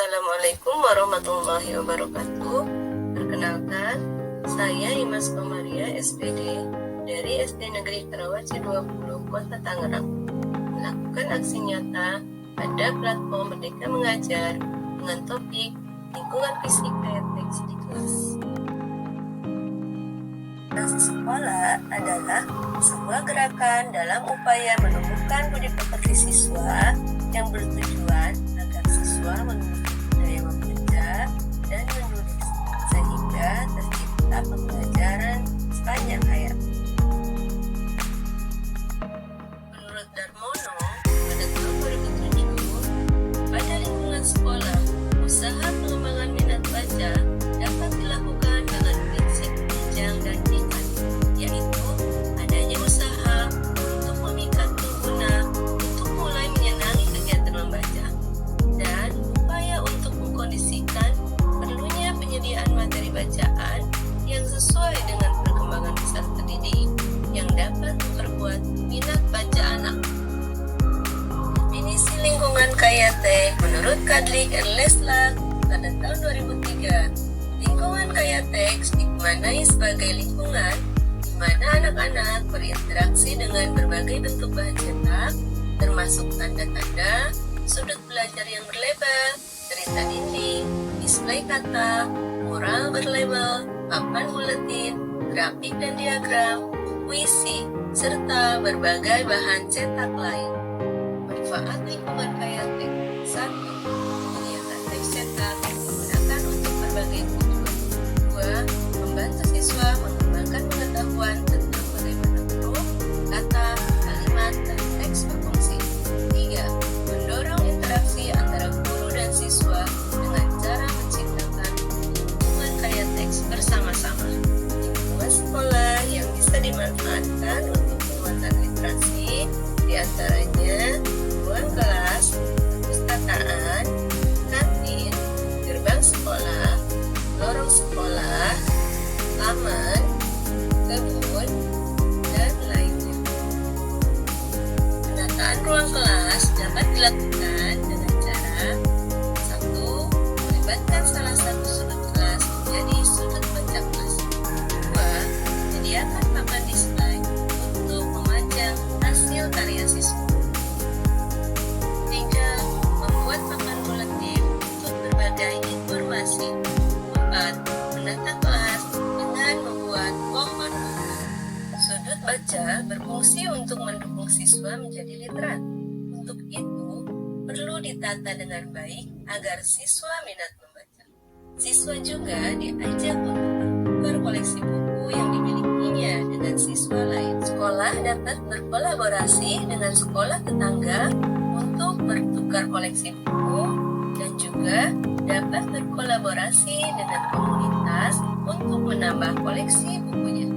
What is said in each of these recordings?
Assalamualaikum warahmatullahi wabarakatuh. Perkenalkan, saya Imas Komaria SPD dari SD Negeri Karawaci 20 Kota Tangerang, melakukan aksi nyata pada platform Merdeka Mengajar dengan topik lingkungan fisika teks di kelas. Sekolah adalah sebuah gerakan dalam upaya menumbuhkan budi pekerti siswa yang bertujuan agar siswa memiliki budaya membaca dan menulis sehingga tercipta pembelajaran sepanjang hayat. Menurut Darmono, pada tahun 2007, pada lingkungan sekolah, usaha pengembangan minat baca dapat dilakukan dengan prinsip jenjang dan tingkat, yaitu adanya usaha untuk memikat pengguna untuk mulai menyenangi kegiatan membaca, dan upaya untuk mengkondisikan perlunya penyediaan materi bacaan yang sesuai dengan perkembangan peserta didik yang dapat memperkuat minat baca anak. Definisi lingkungan KYT menurut Kadlik and Leslar pada tahun 2003, lingkungan KYT dimaknai sebagai lingkungan di mana anak-anak berinteraksi dengan berbagai bentuk bahan cetak, termasuk tanda-tanda, sudut belajar yang berlabel, cerita dinding, display kata, mural berlabel, papan buletin, grafik dan diagram, puisi, serta berbagai bahan cetak lain. Manfaat lingkungan KYT: 1. Menyediakan teks cetak yang digunakan untuk berbagai tujuan. 2. Membantu siswa mengembangkan pengetahuan tentang bagaimana huruf, kata, kalimat, dan teks berfungsi. 3. Mendorong interaksi antara guru dan siswa dengan cara menciptakan lingkungan KYT bersama-sama. Lingkungan sekolah yang bisa dimanfaatkan untuk penguatan literasi diantaranya ruang kelas, perpustakaan, kantin, gerbang sekolah, lorong sekolah, taman, kebun, dan lainnya. Penataan ruang kelas dapat dilakukan dengan cara 1. Melibatkan salah satu sudut kelas menjadi sudut baca kelas. 2. Menyediakan papan display untuk memajang hasil karya siswa. 3. Membuat papan buletin untuk berbagai informasi. 4. Menata kelas dengan membuat pohon. Sudut baca berfungsi untuk mendukung siswa menjadi literat. Untuk itu, perlu ditata dengan baik agar siswa minat membaca. Siswa juga diajak untuk bertukar koleksi buku yang dimilikinya dengan siswa lain. Sekolah dapat berkolaborasi dengan sekolah tetangga untuk bertukar koleksi buku dan juga dapat berkolaborasi dengan komunitas untuk menambah koleksi bukunya.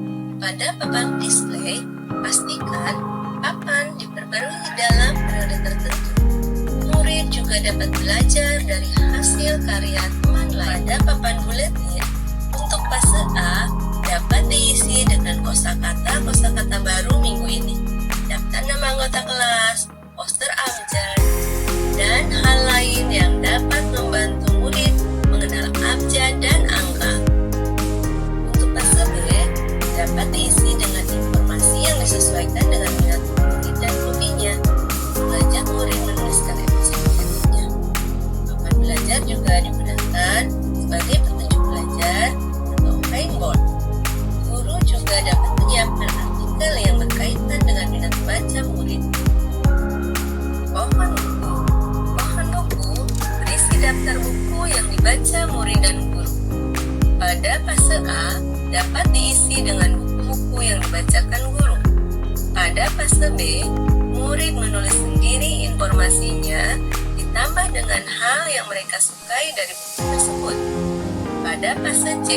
Pada papan display, pastikan papan diperbarui dalam periode tertentu. Murid juga dapat belajar dari hasil karya teman lain. Pada papan buletin, untuk fase A dapat diisi dengan kosakata baru minggu ini, daftar nama anggota kelas, poster abjad, dan hal lain yang dapat membantu murid mengenal abjad dan angka. Untuk fase B dapat diisi dengan informasi yang disesuaikan dengan minat murid dan hobinya, mengajak murid menuliskan emosi-emosinya. Papan belajar juga digunakan sebagai petunjuk belajar atau whiteboard. Guru juga dapat menyiapkan artikel yang berkaitan dengan minat baca murid. Pohon buku berisi daftar buku yang dibaca murid dan guru. Pada fase A dapat diisi dengan buku-buku yang dibacakan guru. Pada fase B, murid menulis sendiri informasinya ditambah dengan hal yang mereka sukai dari buku tersebut. Pada fase C,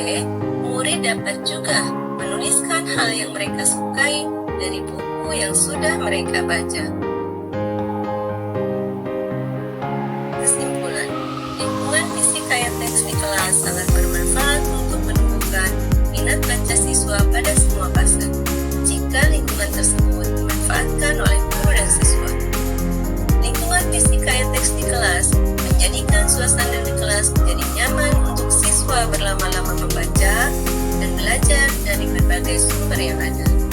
murid dapat juga menuliskan hal yang mereka sukai dari buku yang sudah mereka baca. Kesimpulan, lingkungan fisika teks di kelas sangat bermanfaat untuk menumbuhkan minat baca siswa pada semua fase. Jika lingkungan tersebut dimanfaatkan oleh guru dan siswa, lingkungan fisika teks di kelas menjadikan suasana di kelas berlama-lama membaca dan belajar dari berbagai sumber yang ada.